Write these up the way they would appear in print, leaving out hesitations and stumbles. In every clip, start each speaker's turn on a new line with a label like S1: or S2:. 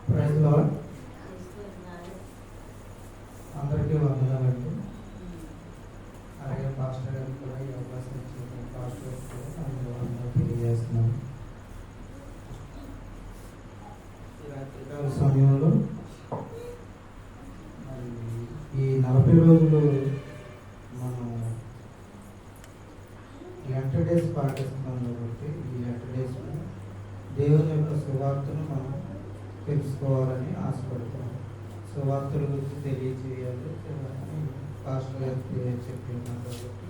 S1: Praise lord. అందరికీ వందనాలండి. అలాగే పాస్టర్ గారికి కూడా ఈ అవకాశం ఇచ్చిన పాస్టర్ గారికి కూడా వందనాలు తెలియజేస్తున్నాను. ఈ రాత్రికాల సమయంలో ఈ 40 రోజులు మనం లెంట్ డేస్ పాటిస్తున్నాం కాబట్టి ఈ లెంట్ డేస్ దేవుని యొక్క సువార్తను మనం తెలుసుకోవాలని ఆశపడుతున్నాం. సువార్తల గురించి తెలియజేయాలి పాస్టర్ గారికి చెప్పి ఉన్నాం కాబట్టి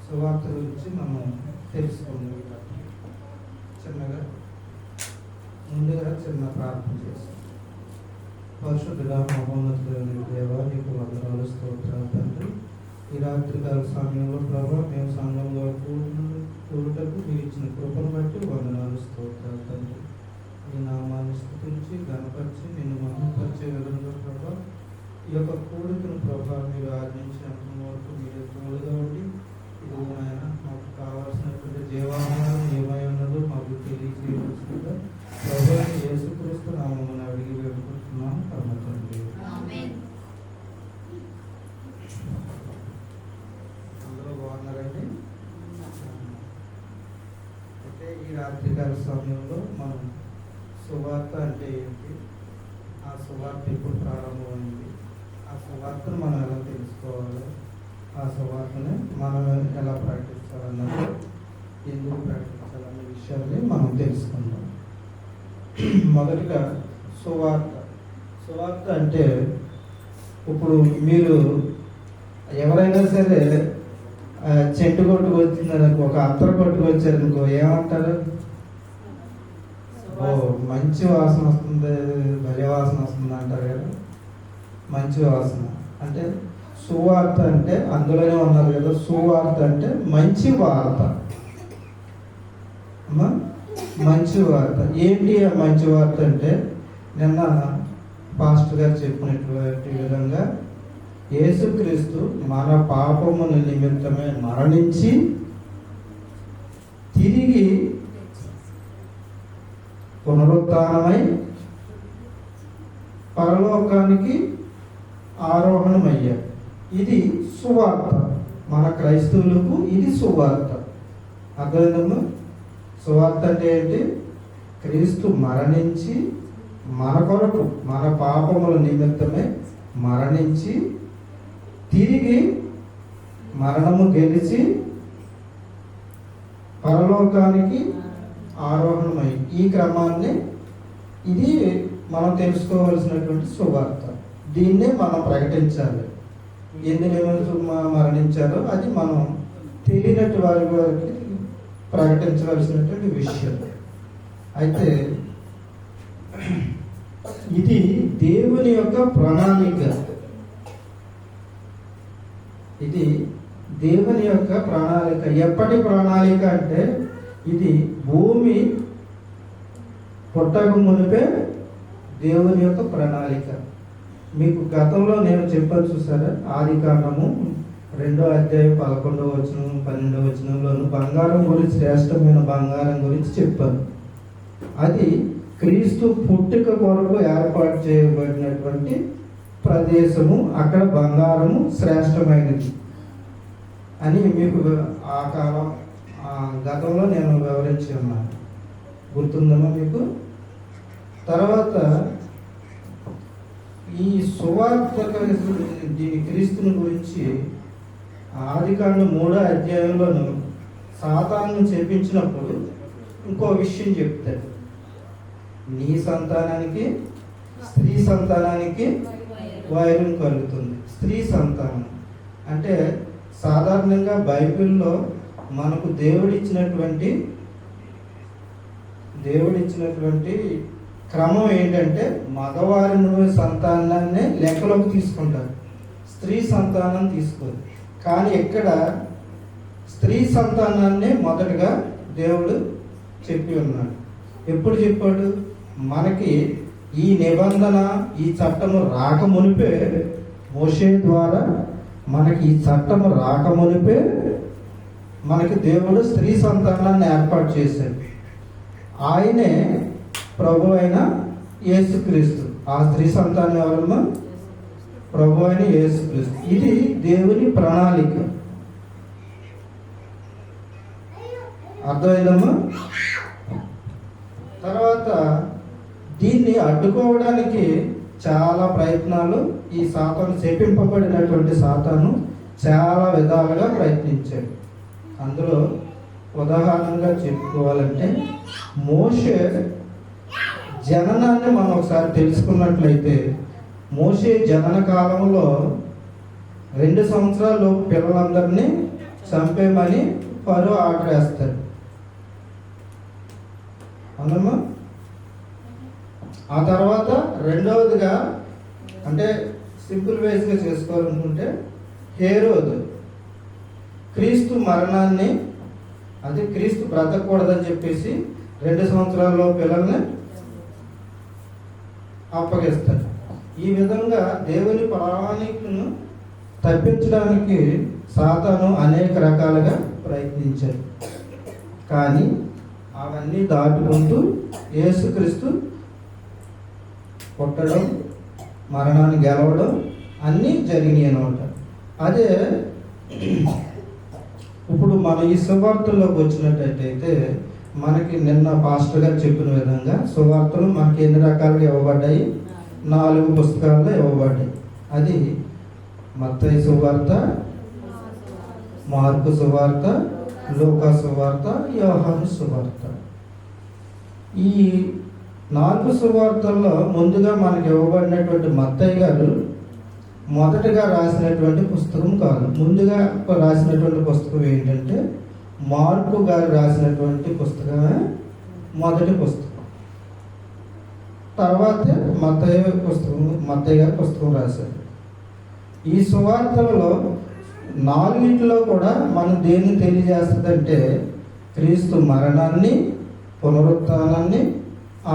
S1: సువార్తల గురించి మనం తెలుసుకుందాం. చిన్నగా ముందుగా చిన్న ప్రార్థన చేస్తాం. పరిశుద్ధుడా మహోన్నతుడైన దేవా, నీకు వందనాలు, స్తోత్రాలు తండ్రి. ఈ రాత్రికాల సమయంలో ప్రభా మేము సంఘంలో కూడుటకు మీరు ఇచ్చిన కృపను బట్టి వందనాలు, స్తోత్రాలు తండ్రి. ఈ నామాన్ని స్తుతించి గణపరిచి నిన్ను మహిమపరిచే విధంగా ప్రభా ఈ యొక్క కూడికను ప్రభా మీరు ఆజ్ఞించినంత వరకు మీరు తోడుగా ఉండి ఇది ఆయన మాకు కావాల్సినటువంటి జీవాహారం ఏమై ఉన్నదో మాకు తెలియజేయవలసిందిగా ప్రభా యేసుక్రీస్తు నామమున అడిగి వేడుకుంటున్నాం పరమ తండ్రి. అందరూ బాగున్నారండి? అయితే ఈ రాత్రికాల సమయంలో మనం సువార్త అంటే ఏంటి, ఆ సువార్త ఎప్పుడు ప్రారంభమైంది, ఆ సువార్తను మనం ఎలా తెలుసుకోవాలి, ఆ సువార్తని మనం ఎలా ప్రకటించాలన్నది, ఎందుకు ప్రకటించాలన్న విషయాన్ని మనం తెలుసుకుందాం. మొదటిగా సువార్త అంటే ఇప్పుడు మీరు ఎవరైనా సరే చెట్టు కొట్టుకు వచ్చిందనుకో, ఒక అత్తర కొట్టుకు వచ్చారనుకో ఏమంటారు? ఓ మంచి వాసన వస్తుంది, భలే వాసన వస్తుంది అంటారు కదా. మంచి వాసన అంటే సువార్త అంటే అందులోనే ఉన్నారు కదా. సువార్త అంటే మంచి వార్త. అమ్మా మంచి వార్త ఏంటి? ఆ మంచి వార్త అంటే నిన్న పాస్టర్ గారు చెప్పినటువంటి విధంగా యేసుక్రీస్తు మన పాపముల నిమిత్తమే మరణించి తిరిగి పునరుత్థానమై పరలోకానికి ఆరోహణమయ్యాడు. ఇది సువార్త. మన క్రైస్తవులకు ఇది సువార్త. అర్థమైందమ్మా? సువార్త అంటే ఏంటి? క్రీస్తు మరణించి మన కొరకు మన పాపముల నిమిత్తమే మరణించి తిరిగి మరణము గెలిచి పరలోకానికి ఆరోహణమై, ఈ క్రమాన్ని ఇది మనం తెలుసుకోవాల్సినటువంటి సువార్త. దీన్నే మనం ప్రకటించాలి. ఎందుకు మరణించారో అది మనం తెలియనట్టు వారికి ప్రకటించవలసినటువంటి విషయం. అయితే ఇది దేవుని యొక్క ప్రణాళిక. ఇది దేవుని యొక్క ప్రణాళిక. ఎప్పటి ప్రణాళిక అంటే ఇది భూమి పుట్టక మునిపే దేవుని యొక్క ప్రణాళిక. మీకు గతంలో నేను చెప్పాను చూసారా, ఆదికాండము 2వ అధ్యాయం 11వ వచనం 12వ వచనంలోను బంగారం గురించి, శ్రేష్టమైన బంగారం గురించి చెప్పాను. అది క్రీస్తు పుట్టుక కొరకు ఏర్పాటు చేయబడినటువంటి ప్రదేశము. అక్కడ బంగారము శ్రేష్టమైనది అని మీకు ఆ కాలం గతంలో నేను వివరించి ఉన్నాను. గుర్తుందమ్మా మీకు? తర్వాత ఈ సువార్త దీని క్రీస్తుని గురించి ఆదికాండం 3వ అధ్యాయంలోను సాతాను చెప్పించినప్పుడు ఇంకో విషయం చెప్తాడు. నీ సంతానానికి స్త్రీ సంతానానికి వైరం కలుగుతుంది. స్త్రీ సంతానం అంటే సాధారణంగా బైబిల్లో మనకు దేవుడిచ్చినటువంటి క్రమం ఏంటంటే మగవారి సంతానాన్ని లెక్కలోకి తీసుకుంటారు, స్త్రీ సంతానం తీసుకోరు. కానీ ఇక్కడ స్త్రీ సంతానాన్ని మొదటగా దేవుడు చెప్పి ఉన్నాడు. ఎప్పుడు చెప్పాడు? మనకి ఈ నిబంధన, ఈ చట్టము రాకమునిపే, మోషే ద్వారా మనకి ఈ చట్టము రాకమునిపే మనకి దేవుడు స్త్రీ సంతానాన్ని ఏర్పాటు చేశాడు. ఆయనే ప్రభు అయిన యేసుక్రీస్తు. ఆ స్త్రీ సంతానం ఎవరమ్మా? ప్రభు అయిన యేసుక్రీస్తు. ఇది దేవుని ప్రణాళిక. అర్థమైందమ్మా? తర్వాత దీన్ని అడ్డుకోవడానికి చాలా ప్రయత్నాలు ఈ సాతాను, శపింపబడినటువంటి సాతాను చాలా విధాలుగా ప్రయత్నించాడు. అందులో ఉదాహరణగా చెప్పుకోవాలంటే మోషే జననాన్ని మనం ఒకసారి తెలుసుకున్నట్లయితే, మోషే జనన కాలంలో 2 సంవత్సరాలు పిల్లలందరినీ చంపేమని ఫరో ఆర్డర్ వేస్తాడు. అవునమ్మా? ఆ తర్వాత రెండవదిగా, అంటే సింపుల్ వేస్గా చేసుకోవాలనుకుంటే, హేరోదు క్రీస్తు మరణాన్ని, అది క్రీస్తు బ్రతకూడదని చెప్పేసి 2 సంవత్సరాల్లో పిల్లల్ని అప్పగిస్తాడు. ఈ విధంగా దేవుని ప్రణాళికను తప్పించడానికి సాతాను అనేక రకాలుగా ప్రయత్నించాడు. కానీ అవన్నీ దాటుకుంటూ యేసుక్రీస్తు పుట్టడం, మరణాన్ని గెలవడం అన్నీ జరిగినాయి అన్నమాట. అదే ఇప్పుడు మన ఈ సువార్తల్లోకి వచ్చినట్టయితే, మనకి నిన్న పాస్టర్ గారు చెప్పిన విధంగా సువార్తలు మనకి ఎన్ని రకాలుగా ఇవ్వబడ్డాయి? 4 పుస్తకాల్లో ఇవ్వబడ్డాయి. అది మత్తయి సువార్త, మార్కు సువార్త, లూకా సువార్త, యోహాను సువార్త. ఈ 4 సువార్తల్లో ముందుగా మనకి ఇవ్వబడినటువంటి మత్తయి గారు మొదటగా రాసినటువంటి పుస్తకం కాదు. ముందుగా రాసినటువంటి పుస్తకం ఏంటంటే మార్కు గారు రాసినటువంటి పుస్తకమే మొదటి పుస్తకం. తర్వాత మత్తయి గారు పుస్తకం రాశారు. ఈ సువార్తలలో 4 కూడా మనం దేన్ని తెలియజేస్తుందంటే, క్రీస్తు మరణాన్ని, పునరుత్థానాన్ని,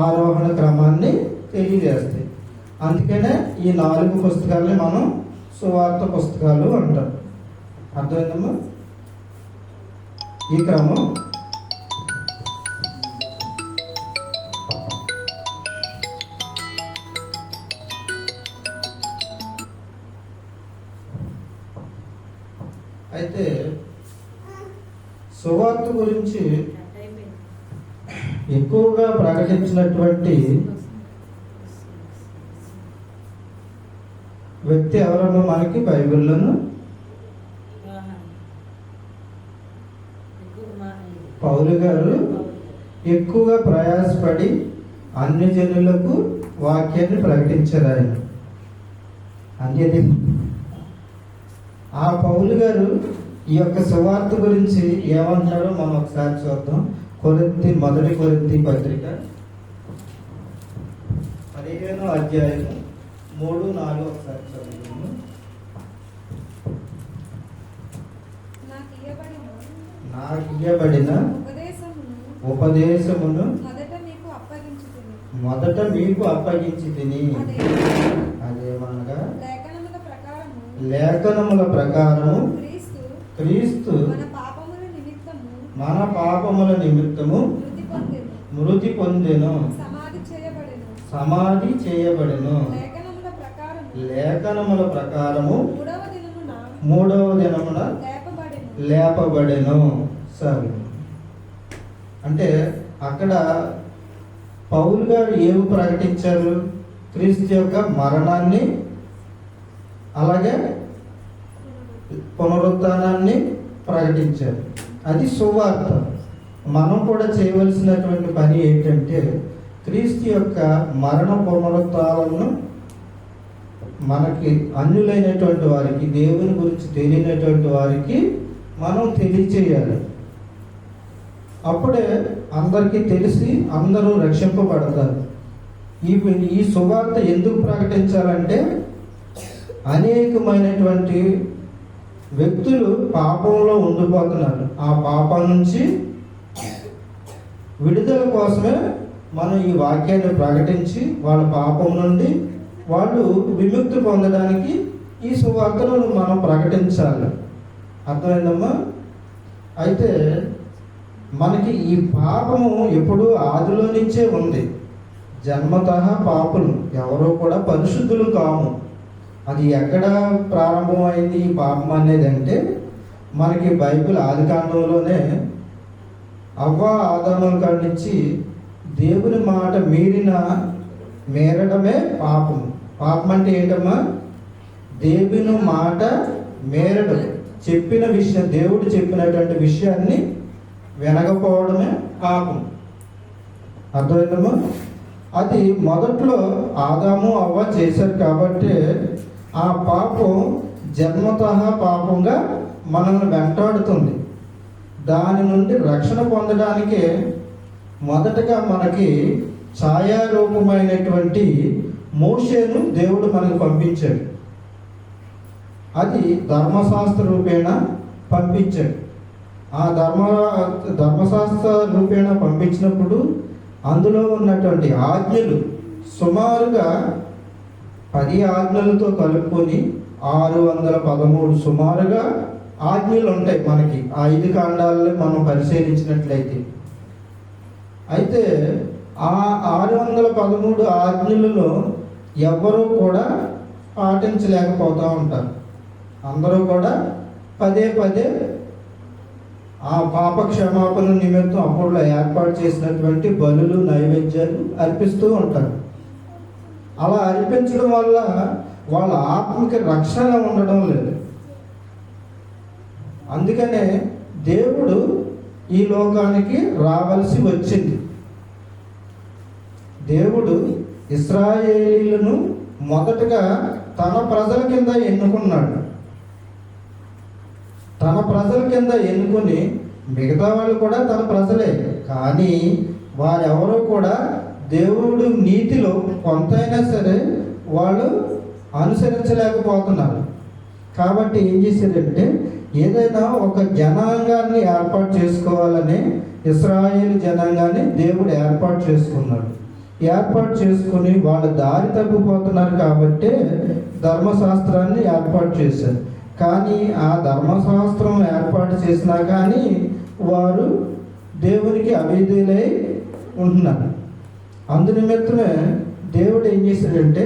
S1: ఆరోహణ క్రమాన్ని తెలియజేస్తాయి. అందుకనే ఈ 4 పుస్తకాలని మనం సువార్త పుస్తకాలు అంటాం. అర్థమైందమ్మా ఈ క్రమం? అయితే సువార్త గురించి ఎక్కువగా ప్రకటించినటువంటి వ్యక్తి ఎవరన్నా మనకి బైబిల్లోను? పౌలు గారు ఎక్కువగా ప్రయాసపడి అన్ని జనులకు వాక్యాన్ని ప్రకటించారు. ఆయన అన్యది. ఆ పౌలు గారు ఈ యొక్క సువార్త గురించి ఏమంటారో మనం ఒకసారి చూద్దాం. మొదటి కొరింథీ పత్రిక 15వ అధ్యాయం 3, 4 ఒకసారి చదువుతాము. నాకు ఇయ్యబడిన ఉపదేశమును మొదట మీకు అప్పగించి తిని, అదేమనగా లేఖనముల ప్రకారము క్రీస్తు మన పాపముల నిమిత్తము మృతి పొందెను, సమాధి చేయబడెను, లేఖనముల ప్రకారము 3వ దినమున లేపబడెను. సరే, అంటే అక్కడ పౌలు గారు ఏమి ప్రకటించారు? క్రీస్తు యొక్క మరణాన్ని, అలాగే పునరుత్థానాన్ని ప్రకటించారు. అది సువార్త. మనం కూడా చేయవలసినటువంటి పని ఏంటంటే, క్రీస్తు యొక్క మరణ పునరుత్థానాలను మనకి అన్యులైనటువంటి వారికి, దేవుని గురించి తెలియనటువంటి వారికి మనం తెలియచేయాలి. అప్పుడే అందరికీ తెలిసి అందరూ రక్షింపబడతారు. ఈ సువార్త ఎందుకు ప్రకటించాలంటే, అనేకమైనటువంటి వ్యక్తులు పాపంలో ఉండిపోతున్నారు. ఆ పాపం నుంచి విడుదల కోసమే మనం ఈ వాక్యాన్ని ప్రకటించి వాళ్ళ పాపం నుండి వాళ్ళు విముక్తి పొందడానికి ఈ సువార్తను మనం ప్రకటించాలి. అర్థమైందమ్మా? అయితే మనకి ఈ పాపము ఎప్పుడూ ఆదిలో నుంచే ఉంది. జన్మతః పాపులు, ఎవరో కూడా పరిశుద్ధులు కాము. అది ఎక్కడ ప్రారంభమైంది ఈ పాపం అనేది అంటే మనకి బైబిల్ ఆదికాండంలోనే అవ్వ ఆదాముల కాడి నుంచి దేవుని మాట మేరడమే పాపం. పాపం అంటే ఏంటమ్మా? దేవుని మాట మేరడం, చెప్పిన విషయం, దేవుడు చెప్పినటువంటి విషయాన్ని వినకపోవడమే పాపం. అర్థమైందమ్మా? అది మొదట్లో ఆదాము అవ్వ చేశారు కాబట్టి ఆ పాపం జన్మతః పాపంగా మనల్ని వెంటాడుతుంది. దాని నుండి రక్షణ పొందడానికి మొదటగా మనకి ఛాయారూపమైనటువంటి మోషేను దేవుడు మనకు పంపించాడు. అది ధర్మశాస్త్ర రూపేణ పంపించాడు. ఆ ధర్మశాస్త్ర రూపేణ పంపించినప్పుడు అందులో ఉన్నటువంటి ఆజ్ఞలు సుమారుగా 10 ఆజ్ఞలతో కలుపుకొని 613 సుమారుగా ఆజ్ఞలు ఉంటాయి మనకి 5 కాండాలని మనం పరిశీలించినట్లయితే. అయితే ఆ 613 ఆజ్ఞలలో ఎవ్వరూ కూడా పాటించలేకపోతూ ఉంటారు. అందరూ కూడా పదే ఆ పాప క్షమాపణ నిమిత్తం అప్పుడు ఏర్పాటు చేసినటువంటి బలులు నైవేద్యాలు అర్పిస్తూ ఉంటారు. అలా అర్పించడం వల్ల వాళ్ళ ఆత్మకి రక్షణ ఉండడం లేదు. అందుకనే దేవుడు ఈ లోకానికి రావాల్సి వచ్చింది. దేవుడు ఇశ్రాయేలీయులను మొదటగా తన ప్రజల కింద ఎన్నుకున్నాడు. తన ప్రజల కింద ఎన్నుకొని మిగతా వాళ్ళు కూడా తన ప్రజలే, కానీ వారెవరూ కూడా దేవుడు నీతిలో కొంతైనా సరే వాళ్ళు అనుసరించలేకపోతున్నారు. కాబట్టి ఏం చేశారంటే ఏదైనా ఒక జనాంగాన్ని ఏర్పాటు చేసుకోవాలని ఇశ్రాయేలు జనాంగాన్ని దేవుడు ఏర్పాటు చేసుకున్నాడు. ఏర్పాటు చేసుకుని వాళ్ళు దారి తప్పిపోతున్నారు కాబట్టి ధర్మశాస్త్రాన్ని ఏర్పాటు చేశారు. కానీ ఆ ధర్మశాస్త్రం ఏర్పాటు చేసినా కానీ వారు దేవునికి అవిధేయులై ఉంటున్నారు. అందునిమిత్తమే దేవుడు ఏం చేశాడంటే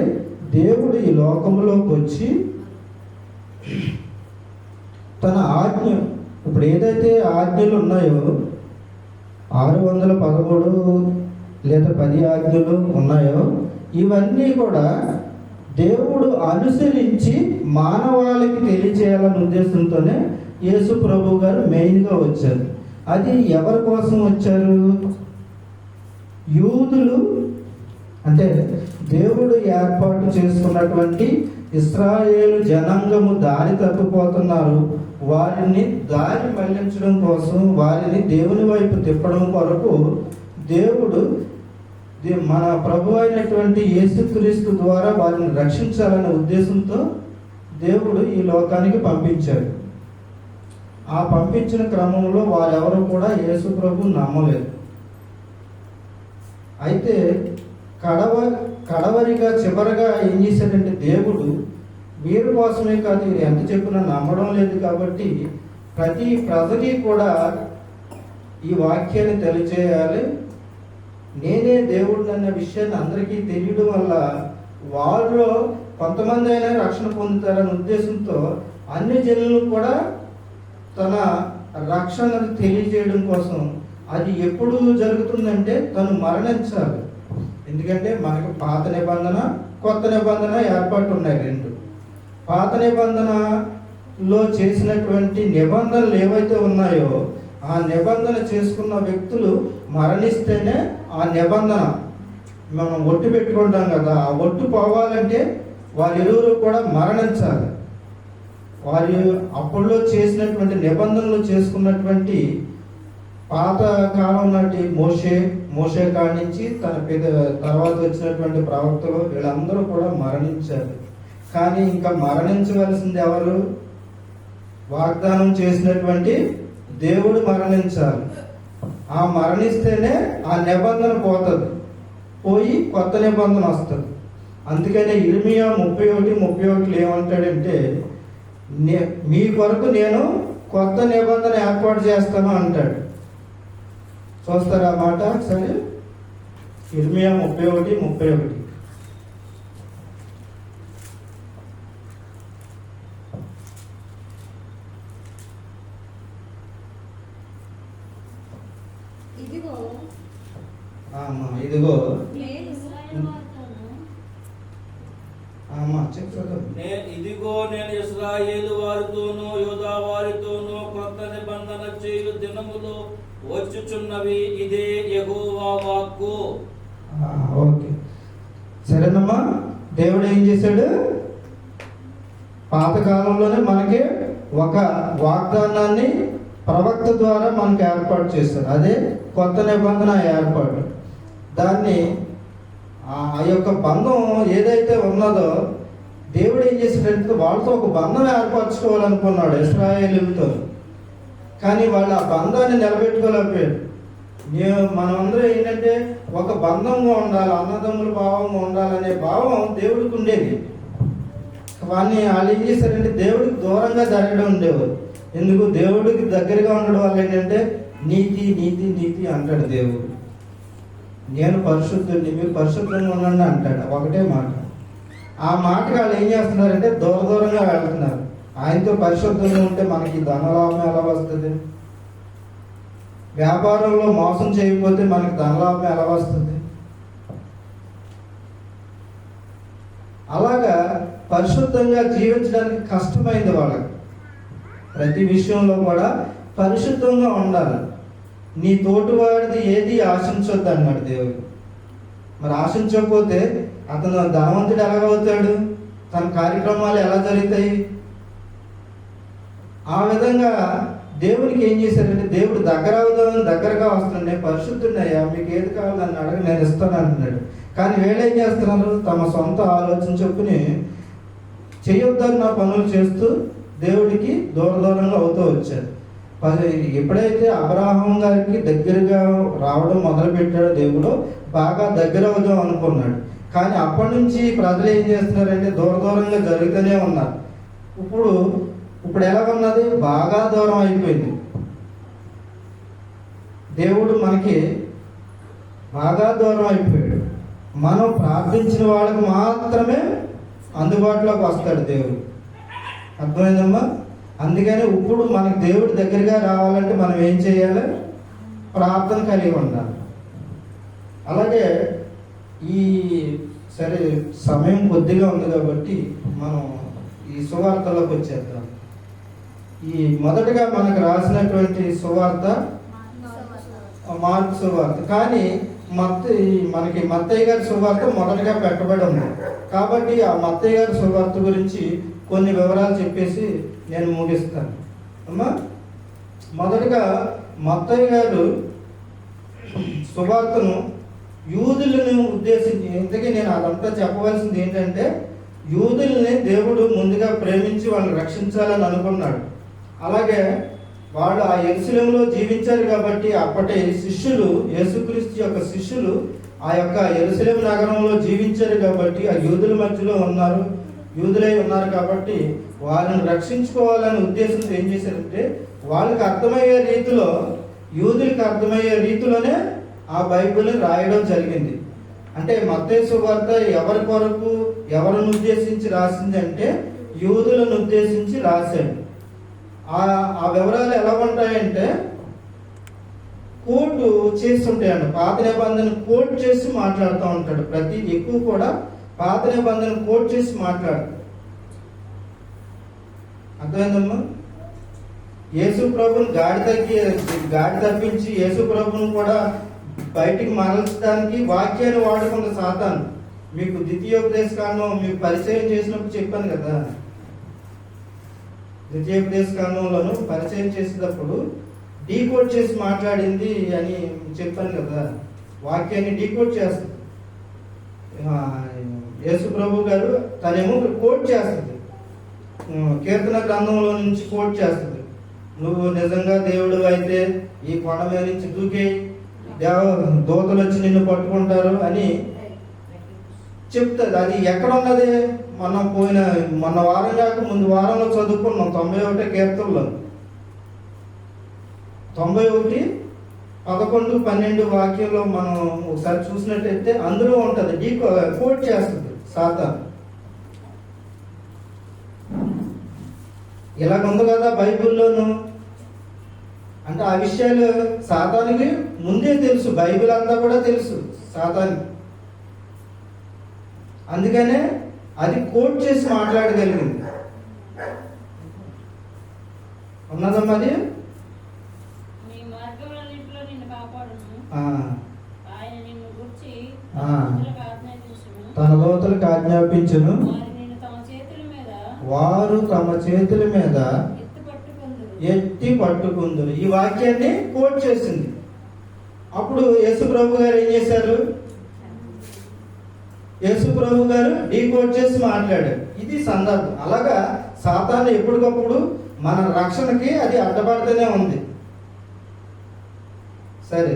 S1: దేవుడు ఈ లోకంలోకి వచ్చి తన ఆజ్ఞ, ఇప్పుడు ఏదైతే ఆజ్ఞలు ఉన్నాయో 613 లేదా 10 ఆజ్ఞలు ఉన్నాయో ఇవన్నీ కూడా దేవుడు అనుసరించి మానవాళికి తెలియచేయాలనే ఉద్దేశంతోనే యేసు ప్రభు గారు మెయిన్గా వచ్చారు. అది ఎవరి కోసం వచ్చారు? యూదులు, అంటే దేవుడు ఏర్పాటు చేసుకున్నటువంటి ఇశ్రాయేలు జనాంగము దారి తప్పిపోతున్నారు. వారిని దారి మళ్లించడం కోసం, వారిని దేవుని వైపు తిప్పడం కొరకు దేవుడు మన ప్రభు అయినటువంటి యేసుక్రీస్తు ద్వారా వారిని రక్షించాలనే ఉద్దేశంతో దేవుడు ఈ లోకానికి పంపించాడు. ఆ పంపించిన క్రమంలో వారెవరు కూడా యేసు ప్రభు నమ్మలేదు. అయితే కడవరిగా చివరగా ఏం చేశాడంటే దేవుడు వీరి కోసమే కాదు, వీరు ఎంత చెప్పినా నమ్మడం లేదు కాబట్టి ప్రతి ప్రజకి కూడా ఈ వాక్యాన్ని తెలియజేయాలి, నేనే దేవుడు అన్న విషయాన్ని అందరికీ తెలియడం వల్ల వారిలో కొంతమంది అయినా రక్షణ పొందుతారనే ఉద్దేశంతో అన్ని జనులు కూడా తన రక్షణను తెలియజేయడం కోసం. అది ఎప్పుడు జరుగుతుందంటే తను మరణించాలి. ఎందుకంటే మనకు పాత నిబంధన కొత్త నిబంధన ఏర్పాటు ఉన్నాయి రెండు. పాత నిబంధనలో చేసినటువంటి నిబంధనలు ఏవైతే ఉన్నాయో ఆ నిబంధన చేసుకున్న వ్యక్తులు మరణిస్తేనే ఆ నిబంధన మనం ఒట్టు పెట్టుకుంటాం కదా, ఆ ఒట్టు పోవాలంటే వారిరువురు కూడా మరణించాలి. వారి అప్పుల్లో చేసినటువంటి నిబంధనలు చేసుకున్నటువంటి పాత కాలం నాటి మోషే కాడి నుంచి తన తర్వాత వచ్చినటువంటి ప్రవక్తలు వీళ్ళందరూ కూడా మరణించారు. కానీ ఇంకా మరణించవలసింది ఎవరు? వాగ్దానం చేసినటువంటి దేవుడు మరణించాలి. ఆ మరణిస్తేనే ఆ నిబంధన పోతుంది, పోయి కొత్త నిబంధన వస్తుంది. అందుకనే ఇర్మియా 31:31 ఏమంటాడంటే మీ కొరకు నేను కొత్త నిబంధన ఏర్పాటు చేస్తాను అంటాడు. చూస్తారా మాట? సరే, ఇర్మియా 31:31. ఇదిగో
S2: ఇదిగో నేను ఇశ్రాయేలు వారితోనూ యూదా వారితోనూ కొత్త నిబంధన చేయు దినములు వచ్చుచున్నవి, ఇదే యెహోవా వాక్కు.
S1: ఓకే, సరేనమ్మా. దేవుడు ఏం చేశాడు? పాతకాలంలోనే మనకి ఒక వాగ్దానాన్ని ప్రవక్త ద్వారా మనకు ఏర్పాటు చేశారు. అదే కొత్త నిబంధన ఏర్పాటు. దాన్ని ఆ యొక్క బంధం ఏదైతే ఉన్నదో దేవుడు ఏం చేశాడంటే వాళ్ళతో ఒక బంధం ఏర్పరచుకోవాలనుకున్నాడు ఇశ్రాయేలుతో. కానీ వాళ్ళు ఆ బంధాన్ని నిలబెట్టుకోలేకపోయారు. మనమందరం ఏంటంటే ఒక బంధంగా ఉండాలి, అన్నదమ్ముల భావంగా ఉండాలనే భావం దేవుడికి ఉండేది. వాళ్ళు ఏం చేశారంటే దేవుడికి దూరంగా జరగడం ఉండేవారు. ఎందుకు? దేవుడికి దగ్గరగా ఉండడం వల్ల ఏంటంటే నీతి నీతి నీతి అంటాడు దేవుడు. నేను పరిశుద్ధుడిని, మీరు పరిశుద్ధంగా ఉండండి అంటాడు. ఒకటే మాట. ఆ మాట వాళ్ళు ఏం చేస్తున్నారంటే దూరంగా వెళ్తున్నారు. ఆయనతో పరిశుద్ధంగా ఉంటే మనకి ధనలాభం ఎలా వస్తుంది? వ్యాపారంలో మోసం చేయకపోతే మనకి ధనలాభం ఎలా వస్తుంది? అలాగా పరిశుద్ధంగా జీవించడానికి కష్టమైంది వాళ్ళకి. ప్రతి విషయంలో కూడా పరిశుద్ధంగా ఉండాలి. నీ తోటివాడిది ఏది ఆశించొద్దు అన్నాడు దేవుడు. మరి ఆశించకపోతే అతను ధనవంతుడు ఎలాగవుతాడు? తన కార్యక్రమాలు ఎలా జరుగుతాయి? ఆ విధంగా దేవుడికి ఏం చేశారంటే దేవుడు దగ్గరగా వస్తుండే, పరిశుద్ధుడయ్యా మీకు ఏది కావాలని అడగ, నేను ఇస్తాను అంటున్నాడు. కానీ వీళ్ళు ఏం చేస్తున్నారు? తమ సొంత ఆలోచన చొప్పుని చేయొద్దన్న పనులు చేస్తూ దేవుడికి దూరంగా అవుతూ వచ్చారు. ఎప్పుడైతే అబ్రాహాం గారికి దగ్గరగా రావడం మొదలుపెట్టాడో దేవుడు బాగా దగ్గర అవుదాం అనుకున్నాడు. కానీ అప్పటి నుంచి ప్రజలు ఏం చేస్తున్నారంటే దూరంగా జరుగుతూనే ఉన్నారు. ఇప్పుడు ఎలా ఉన్నది? బాగా దూరం అయిపోయింది. దేవుడు మనకి బాగా దూరం అయిపోయాడు. మనం ప్రార్థించిన వాళ్ళకి మాత్రమే అందుబాటులోకి వస్తాడు దేవుడు. అర్థమైందమ్మా? అందుకని ఇప్పుడు మనకు దేవుడి దగ్గరగా రావాలంటే మనం ఏం చేయాలి? ప్రార్థన కలిగి ఉండాలి. అలాగే సరే సమయం కొద్దిగా ఉంది కాబట్టి మనం ఈ సువార్తలోకి వచ్చేద్దాం. మొదటగా మనకు రాసినటువంటి సువార్త మార్కు సువార్త. కానీ మనకి మత్తయ్య గారి సువార్త మొదటగా పెట్టబడి ఉంది కాబట్టి ఆ మత్తయ్య గారి సువార్త గురించి కొన్ని వివరాలు చెప్పేసి నేను ముగిస్తాను అమ్మా. మొదటగా మత్తయ్య గారు సువార్తను యూదులను ఉద్దేశించి, ఇంతకీ నేను అదంతా చెప్పవలసింది ఏంటంటే యూదుల్ని దేవుడు ముందుగా ప్రేమించి వాళ్ళని రక్షించాలని అనుకున్నాడు. అలాగే వాళ్ళు ఆ యెరూషలేములో జీవించారు కాబట్టి అప్పటి శిష్యులు, యేసుక్రీస్తు యొక్క శిష్యులు ఆ యొక్క యెరూషలేము నగరంలో జీవించారు కాబట్టి ఆ యూదుల మధ్యలో యూదులై ఉన్నారు కాబట్టి వారిని రక్షించుకోవాలనే ఉద్దేశంతో ఏం చేశారంటే వాళ్ళకి అర్థమయ్యే రీతిలో, యూదులకు అర్థమయ్యే రీతిలోనే ఆ బైబిల్ని రాయడం జరిగింది. అంటే మత్తయి సువార్త ఎవరి కొరకు, ఎవరిని ఉద్దేశించి రాసింది అంటే యూదులను ఉద్దేశించి రాశాడు. ఆ వివరాలు ఎలా ఉంటాయంటే కోట్ చేసి ఉంటాయండి. పాత నిబంధన కోట్ చేసి మాట్లాడుతూ ఉంటాడు. ప్రతి ఎక్కువ కూడా పాత నిబంధన కోట్ చేసి మాట్లాడు. అర్థమైందమ్మా? యేసు ప్రభుని గాడి తప్పించి యేసు ప్రభుని కూడా బయటికి మరల్చడానికి వాక్యాన్ని వాడుకున్న సాతాను. మీకు ద్వితీయోపదేశ కాండం మీకు పరిచయం చేసినప్పుడు చెప్పాను కదా, ద్వితీయోపదేశ కాండంలోను పరిచయం చేసేటప్పుడు డీకోడ్ చేసి మాట్లాడింది అని చెప్పాను కదా. వాక్యాన్ని డీకోడ్ చేస్తుంది యేసు ప్రభు గారు. తనేమో కోట్ చేస్తుంది, కీర్తన గ్రంథంలో నుంచి కోట్ చేస్తుంది. నువ్వు నిజంగా దేవుడు అయితే ఈ కొండ మీద నుంచి దూకే దూతలు వచ్చి నిన్ను పట్టుకుంటారు అని చెప్తుంది. అది ఎక్కడ ఉన్నది? మొన్న వారం కాక ముందు వారంలో చదువుకున్నాం 91 కీర్తనలో. 91 11, 12 వాక్యంలో మనం ఒకసారి చూసినట్టయితే అందులో ఉంటుంది కోట్ చేస్తుంది సాతాను. ఇలాగుంది కదా బైబిల్లోను అంటే ఆ విషయాలు సాతానికి ముందే తెలుసు, బైబిల్ అంతా కూడా తెలుసు సాతానికి. అందుకనే అది కోట్ చేసి మాట్లాడగలిగింది. ఉన్నదమ్మా అది. తన దూతలకు ఆజ్ఞాపించును, వారు తమ చేతుల మీద ఎత్తి పట్టుకుందురు. ఈ వాక్యాన్ని కోట్ చేసింది. అప్పుడు యేసు ప్రభు గారు ఏం చేశారు? యేసు ప్రభు గారు డీకోడ్ చేసి మాట్లాడారు. ఇది సందర్భం. అలాగా సాతాను ఎప్పటికప్పుడు మన రక్షణకి అది అడ్డపడుతూనే ఉంది. సరే,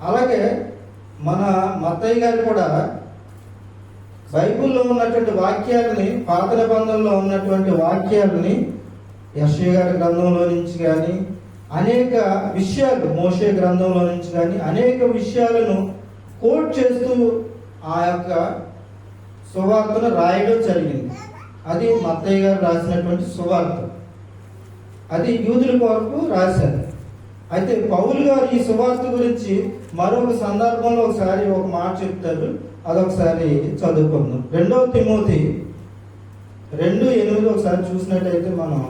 S1: అలాగే మన మత్తయ్య గారు కూడా బైబిల్లో ఉన్నటువంటి వాక్యాలని, పాత నిబంధనలో ఉన్నటువంటి వాక్యాలని యెషయా గారి గ్రంథంలో నుంచి కానీ అనేక విషయాలు, మోషే గ్రంథంలో నుంచి కానీ అనేక విషయాలను కోట్ చేస్తూ ఆ యొక్క సువార్తను రాయడం జరిగింది. అది మత్తయ్య గారు రాసినటువంటి సువార్త. అది యూదుల కొరకు రాశారు. అయితే పౌలు గారు ఈ సువార్త గురించి మరొక సందర్భంలో ఒకసారి ఒక మాట చెప్తారు. అదొకసారి చదువుకుందాం. 2 తిమోతి 2:8 ఒకసారి చూసినట్టయితే మనం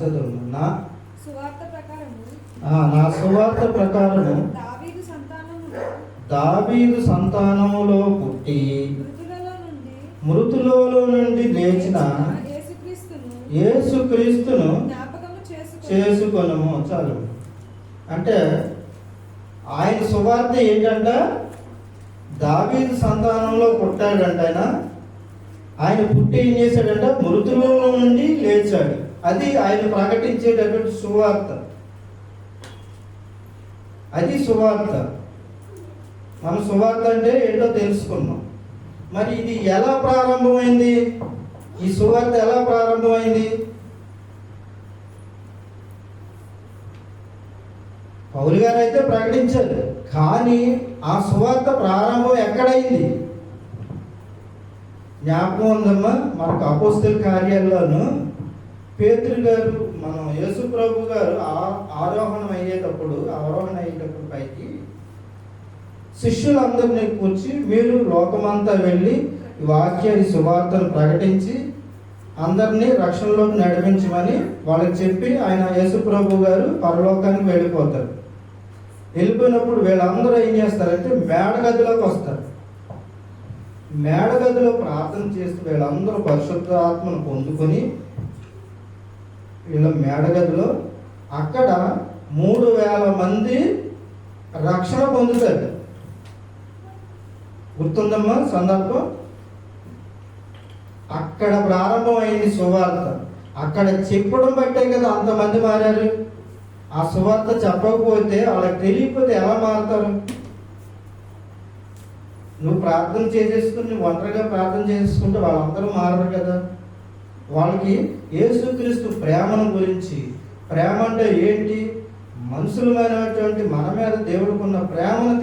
S1: చదువు. నా సువార్త ప్రకారము దావీదు సంతానములో పుట్టి మృతులలో నుండి లేచిన యేసుక్రీస్తును చేసుకొనుము. చాలు. అంటే ఆయన సువార్త ఏంటంట? దావీదు సంతానంలో పుట్టాడంట. ఆయన పుట్టి ఏం చేశాడంట? మృతులలో నుండి లేచాడు. అది ఆయన ప్రకటించేటటువంటి సువార్త. అది సువార్త. మన సువార్త అంటే ఏంటో తెలుసుకున్నాం. మరి ఇది ఎలా ప్రారంభమైంది? ఈ సువార్త ఎలా ప్రారంభమైంది? పౌలు గారు అయితే ప్రకటించారు, కానీ ఆ సువార్త ప్రారంభం ఎక్కడైంది? జ్ఞాపకం ఉందమ్మా, మనకు అపోస్తల కార్యాల్లోనూ పేతురు గారు, మనం యేసు ప్రభు గారు ఆరోహణ అయ్యేటప్పుడు పైకి శిష్యులందరినీ కూర్చి, మీరు లోకమంతా వెళ్ళి ఈ సువార్తను ప్రకటించి అందరినీ రక్షణలోకి నడిపించమని వాళ్ళకి చెప్పి ఆయన యేసు ప్రభు గారు పరలోకానికి వెళ్ళిపోతారు. వెళ్ళిపోయినప్పుడు వీళ్ళందరూ ఏం చేస్తారంటే మేడగదిలోకి వస్తారు. మేడగదిలో ప్రార్థన చేస్తూ వీళ్ళందరూ పరిశుద్ధ ఆత్మను పొందుకొని వీళ్ళ మేడగదిలో అక్కడ 3,000 మంది రక్షణ పొందుతారు. గుర్తుందమ్మా సందర్భం? అక్కడ ప్రారంభమైంది సువార్త. అక్కడ చెప్పడం బట్టే కదా అంతమంది మారారు. ఆ సువార్త చెప్పకపోతే, వాళ్ళకి తెలియకపోతే ఎలా మారుతారు? నువ్వు ప్రార్థన చేసేసుకుని ఒంటరిగా ప్రార్థన చేసుకుంటే వాళ్ళందరూ మారరు కదా. వాళ్ళకి యేసుక్రీస్తు ప్రేమను గురించి, ప్రేమ అంటే ఏంటి, మనుషులమైనటువంటి మన మీద దేవుడికున్న ప్రేమను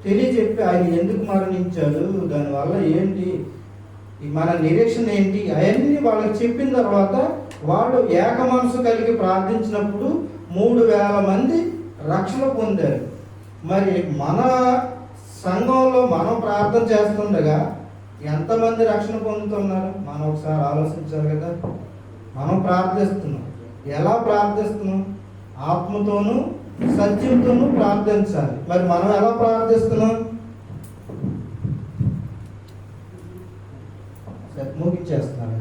S1: తెలియజెప్పి ఆయన ఎందుకు మరణించాడు, దానివల్ల ఏంటి, మన నిరీక్షణ ఏంటి, అవన్నీ వాళ్ళకి చెప్పిన తర్వాత వాళ్ళు ఏక మనసు కలిగి ప్రార్థించినప్పుడు 3,000 మంది రక్షణ పొందారు. మరి మన సంఘంలో మనం ప్రార్థన చేస్తుండగా ఎంతమంది రక్షణ పొందుతున్నారు? మనం ఒకసారి ఆలోచించాలి కదా. మనం ప్రార్థిస్తున్నాం, ఎలా ప్రార్థిస్తున్నాం? ఆత్మతోనూ సత్యంతోనూ ప్రార్థించాలి. మరి మనం ఎలా ప్రార్థిస్తున్నాం? ముగించేస్తున్నాను.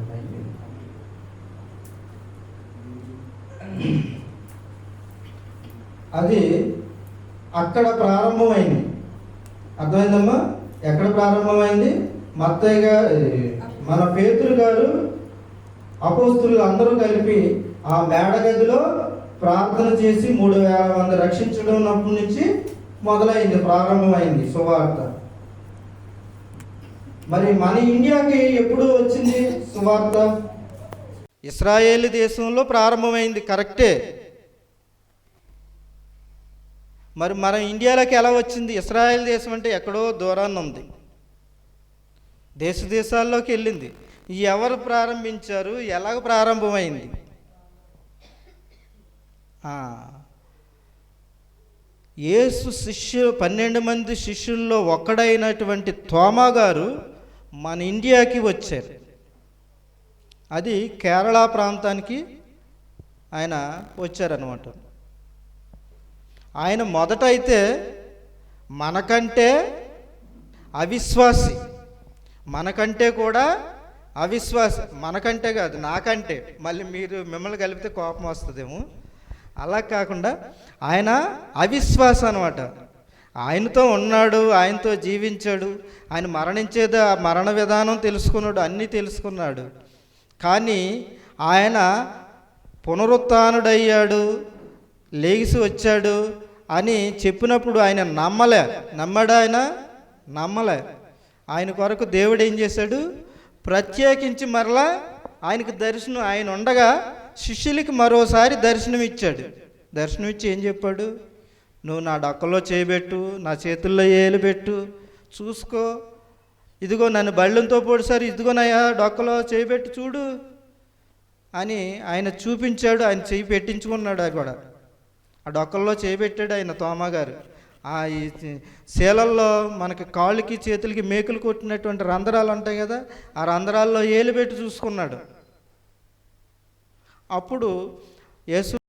S1: అది అక్కడ ప్రారంభమైంది. అర్థమైందమ్మా? ఎక్కడ ప్రారంభమైంది? మత్తయ్య గారు, మన పేతురు గారు, అపోస్తులు అందరూ కలిపి ఆ మేడగదిలో ప్రార్థన చేసి 3,000 మంది రక్షించడం నుంచి మొదలైంది, ప్రారంభమైంది సువార్త. మరి మన ఇండియాకి ఎప్పుడు వచ్చింది సువార్త? ఇస్రాయేల్ దేశంలో ప్రారంభమైంది, కరెక్టే. మరి మన ఇండియాలోకి ఎలా వచ్చింది? ఇస్రాయేల్ దేశం అంటే ఎక్కడో దూరాన్ని ఉంది, దేశ దేశాల్లోకి వెళ్ళింది. ఎవరు ప్రారంభించారు? ఎలాగ ప్రారంభమైంది? యేసు 12 మంది శిష్యుల్లో ఒక్కడైనటువంటి తోమా గారు మన ఇండియాకి వచ్చారు. అది కేరళ ప్రాంతానికి ఆయన వచ్చారనమాట. ఆయన మొదట అయితే మనకంటే అవిశ్వాసి, మనకంటే కూడా అవిశ్వాసి, మనకంటే కాదు నాకంటే, మళ్ళీ మిమ్మల్ని కలిపితే కోపం వస్తుందేమో, అలా కాకుండా ఆయన అవిశ్వాస అనమాట. ఆయనతో ఉన్నాడు, ఆయనతో జీవించాడు, ఆయన మరణించేది ఆ మరణ విధానం తెలుసుకున్నాడు, అన్నీ తెలుసుకున్నాడు. కానీ ఆయన పునరుత్థానుడయ్యాడు, లేచి వచ్చాడు అని చెప్పినప్పుడు ఆయన నమ్మాడా? ఆయన నమ్మలే. ఆయన కొరకు దేవుడు ఏం చేశాడు? ప్రత్యేకించి మరలా ఆయనకు దర్శనం, ఆయన ఉండగా శిష్యులకి మరోసారి దర్శనం ఇచ్చాడు. దర్శనం ఇచ్చి ఏం చెప్పాడు? నువ్వు నా డొక్కలో చేయబెట్టు, నా చేతుల్లో ఏలు పెట్టు, చూసుకో, ఇదిగో నన్ను బళ్ళంతో పొడిసారి, ఇదిగో నా డొక్కలో చేయబెట్టు చూడు అని ఆయన చూపించాడు. ఆయన చేయి పెట్టించుకున్నాడు. అది కూడా ఆ డొక్కల్లో చేయబెట్టాడు ఆయన తోమా గారు. ఈ శీలల్లో మనకి కాళ్ళకి చేతులకి మేకులు కొట్టినటువంటి రంధ్రాలు ఉంటాయి కదా, ఆ రంధ్రాల్లో ఏలు పెట్టి చూసుకున్నాడు. అప్పుడు యేసు